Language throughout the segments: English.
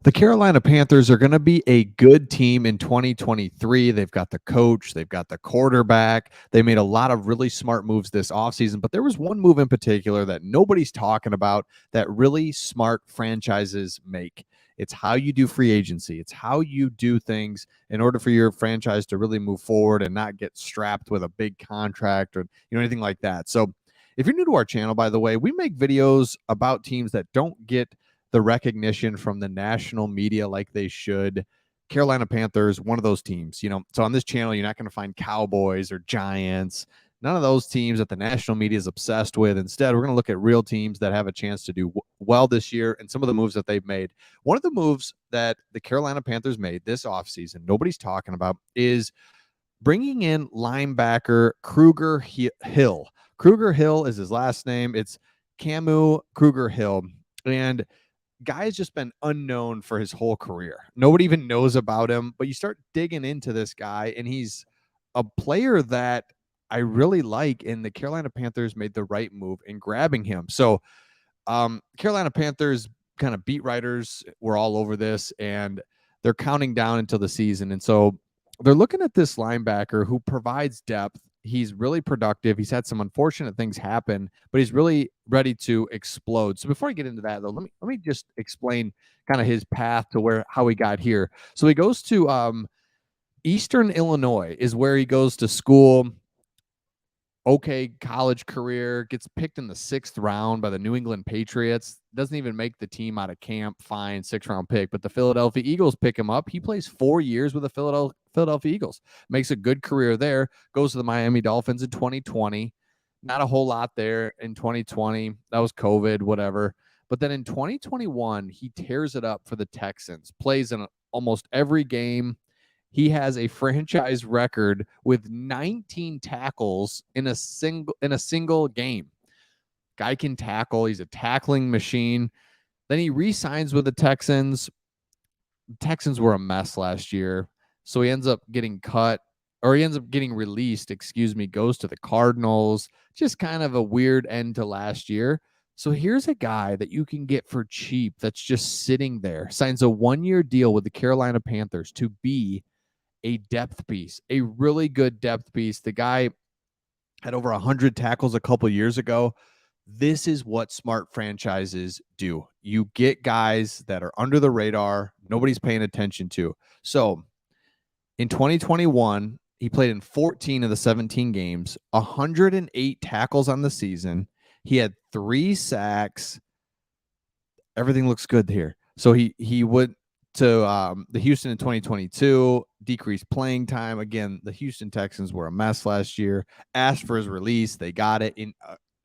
The Carolina Panthers are going to be a good team in 2023. They've got the coach, they've got the quarterback. They made a lot of really smart moves this offseason, but there was one move in particular that nobody's talking about that really smart franchises make. It's how you do free agency. It's how you do things in order for your franchise to really move forward and not get strapped with a big contract or anything like that. So, if you're new to our channel, by the way, we make videos about teams that don't get the recognition from the national media like they should. Carolina Panthers, one of those teams, So on this channel, you're not going to find Cowboys or Giants, none of those teams that the national media is obsessed with. Instead, we're going to look at real teams that have a chance to do well this year and some of the moves that they've made. One of the moves that the Carolina Panthers made this offseason, nobody's talking about, is bringing in linebacker Kruger Hill. Kruger Hill is his last name. It's Camu Kruger Hill. And guy has just been unknown for his whole career. Nobody even knows about him, but you start digging into this guy, and he's a player that I really like, and the Carolina Panthers made the right move in grabbing him. So Carolina Panthers kind of beat writers were all over this, and they're counting down until the season. And so they're looking at this linebacker who provides depth. He's really productive. He's had some unfortunate things happen, but he's really ready to explode. So before I get into that, though, let me just explain kind of his path to how he got here. So he goes to Eastern Illinois is where he goes to school. Okay, college career, gets picked in the 6th round by the New England Patriots, doesn't even make the team out of camp, fine, 6th round pick, but the Philadelphia Eagles pick him up. He plays 4 years with the Philadelphia Eagles, makes a good career there, goes to the Miami Dolphins in 2020. Not a whole lot there in 2020. That was COVID, whatever. But then in 2021, he tears it up for the Texans, plays in almost every game. He has a franchise record with 19 tackles in a single game. Guy can tackle. He's a tackling machine. Then he re-signs with the Texans. The Texans were a mess last year, so he ends up getting cut, or he ends up getting released, goes to the Cardinals. Just kind of a weird end to last year. So here's a guy that you can get for cheap that's just sitting there, signs a 1-year deal with the Carolina Panthers to be a depth piece, a really good depth piece. The guy had over 100 tackles a couple years ago. This is what smart franchises do. You get guys that are under the radar, nobody's paying attention to. So in 2021, he played in 14 of the 17 games, 108 tackles on the season. He had 3 sacks. Everything looks good here. So he went to the Houston in 2022, decreased playing time. Again, the Houston Texans were a mess last year. Asked for his release. They got it in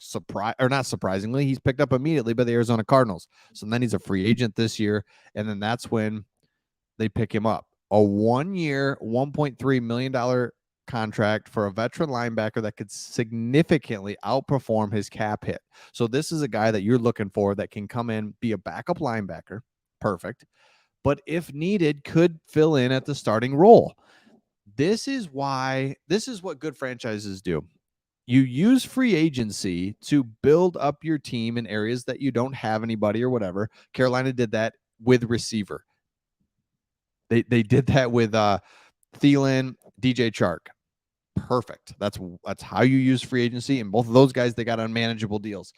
not surprisingly, he's picked up immediately by the Arizona Cardinals. So then he's a free agent this year. And then that's when they pick him up. A 1-year, $1.3 million contract for a veteran linebacker that could significantly outperform his cap hit. So this is a guy that you're looking for that can come in, be a backup linebacker. Perfect. But if needed, could fill in at the starting role. This is what good franchises do. You use free agency to build up your team in areas that you don't have anybody or whatever. Carolina did that with receiver. They did that with Thielen, DJ Chark. Perfect. That's how you use free agency. And both of those guys, they got unmanageable deals.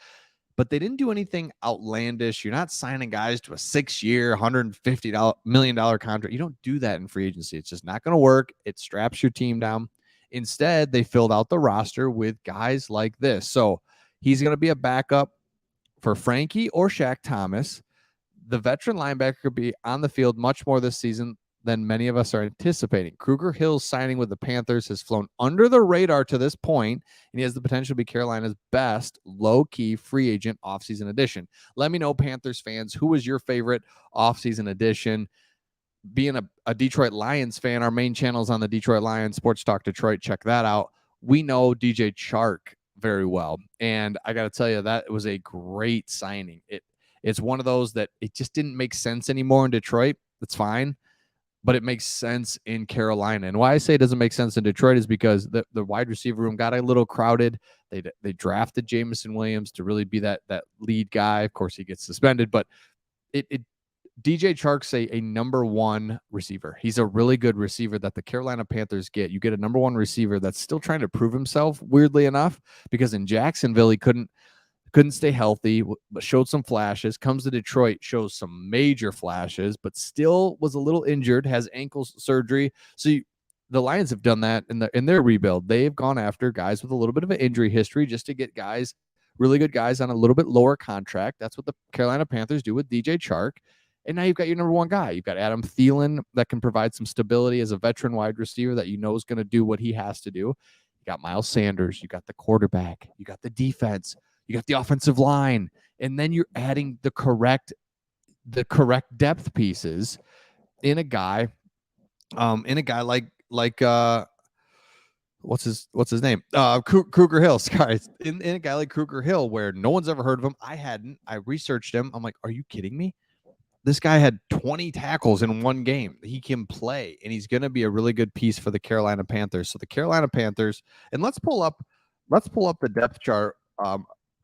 But they didn't do anything outlandish. You're not signing guys to a 6-year, $150 million contract. You don't do that in free agency. It's just not going to work. It straps your team down. Instead, they filled out the roster with guys like this. So he's going to be a backup for Frankie or Shaq Thomas. The veteran linebacker could be on the field much more this season than many of us are anticipating. Kruger Hill's signing with the Panthers has flown under the radar to this point, and he has the potential to be Carolina's best low-key free agent offseason addition. Let me know, Panthers fans, who was your favorite offseason addition? Being a Detroit Lions fan, our main channel is on the Detroit Lions, Sports Talk Detroit. Check that out. We know DJ Chark very well, and I got to tell you, that was a great signing. It's one of those that it just didn't make sense anymore in Detroit. That's fine. But it makes sense in Carolina. And why I say it doesn't make sense in Detroit is because the wide receiver room got a little crowded. They drafted Jameson Williams to really be that lead guy. Of course, he gets suspended, but it DJ Chark's a number one receiver. He's a really good receiver that the Carolina Panthers get. You get a number one receiver that's still trying to prove himself, weirdly enough, because in Jacksonville he couldn't stay healthy, but showed some flashes. Comes to Detroit, shows some major flashes, but still was a little injured, has ankle surgery. So the Lions have done that in their rebuild. They've gone after guys with a little bit of an injury history just to get guys, really good guys on a little bit lower contract. That's what the Carolina Panthers do with DJ Chark. And now you've got your number one guy. You've got Adam Thielen that can provide some stability as a veteran wide receiver that you know is going to do what he has to do. You got Miles Sanders. You got the quarterback. You got the defense. You got the offensive line. And then you're adding the correct depth pieces in a guy like what's his name? Kruger Hill. Sorry, in a guy like Kruger Hill where no one's ever heard of him. I hadn't. I researched him. I'm like, are you kidding me? This guy had 20 tackles in one game. He can play, and he's going to be a really good piece for the Carolina Panthers. So the Carolina Panthers, and let's pull up the depth chart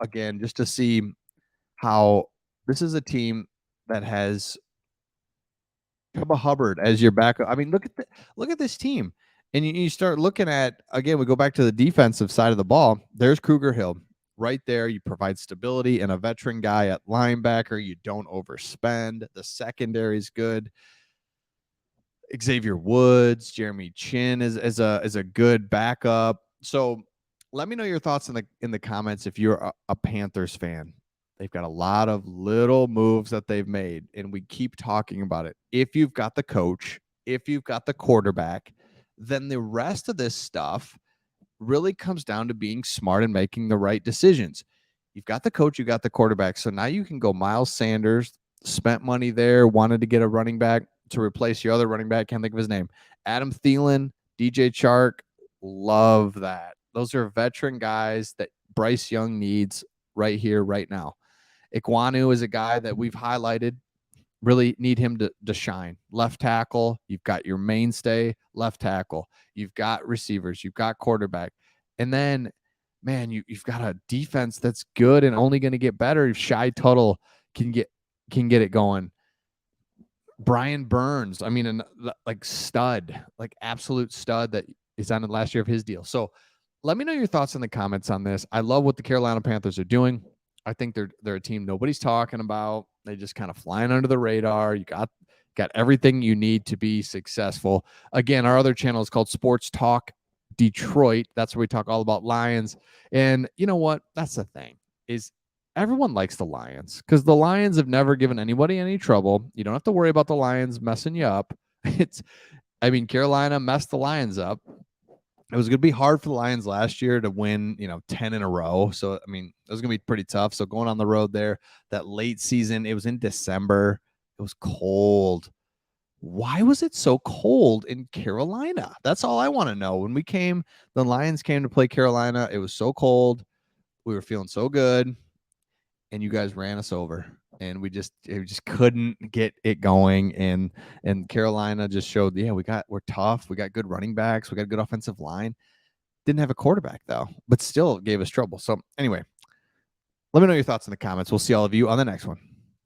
again just to see how this is a team that has Chuba Hubbard as your backup. I mean, look at this team. And you start looking at, again, we go back to the defensive side of the ball. There's Kruger Hill. Right there, you provide stability and a veteran guy at linebacker. You don't overspend. The secondary is good. Xavier Woods, Jeremy Chin is a good backup. So let me know your thoughts in the comments if you're a Panthers fan. They've got a lot of little moves that they've made, and we keep talking about it. If you've got the coach, if you've got the quarterback, then the rest of this stuff really comes down to being smart and making the right decisions. You've got the coach, you got the quarterback. So now you can go Miles Sanders, spent money there, wanted to get a running back to replace your other running back. Can't think of his name. Adam Thielen, DJ Chark. Love that. Those are veteran guys that Bryce Young needs right here, right now. Ikwanu is a guy that we've highlighted. Really need him to shine. Left tackle, you've got your mainstay left tackle. You've got receivers. You've got quarterback. And then, man, you've got a defense that's good and only going to get better if Shy Tuttle can get it going. Brian Burns, I mean, like stud, like absolute stud that is on the last year of his deal. So let me know your thoughts in the comments on this. I love what the Carolina Panthers are doing. I think they're a team nobody's talking about. They just kind of flying under the radar. You got everything you need to be successful. Again, our other channel is called Sports Talk Detroit. That's where we talk all about Lions. And you know what? That's the thing, is everyone likes the Lions because the Lions have never given anybody any trouble. You don't have to worry about the Lions messing you up. Carolina messed the Lions up. It was going to be hard for the Lions last year to win, 10 in a row. So, it was going to be pretty tough. So going on the road there, that late season, it was in December. It was cold. Why was it so cold in Carolina? That's all I want to know. When the Lions came to play Carolina, it was so cold. We were feeling so good, and you guys ran us over. And we just couldn't get it going. And Carolina just showed, we're tough. We got good running backs. We got a good offensive line. Didn't have a quarterback though, but still gave us trouble. So anyway, let me know your thoughts in the comments. We'll see all of you on the next one.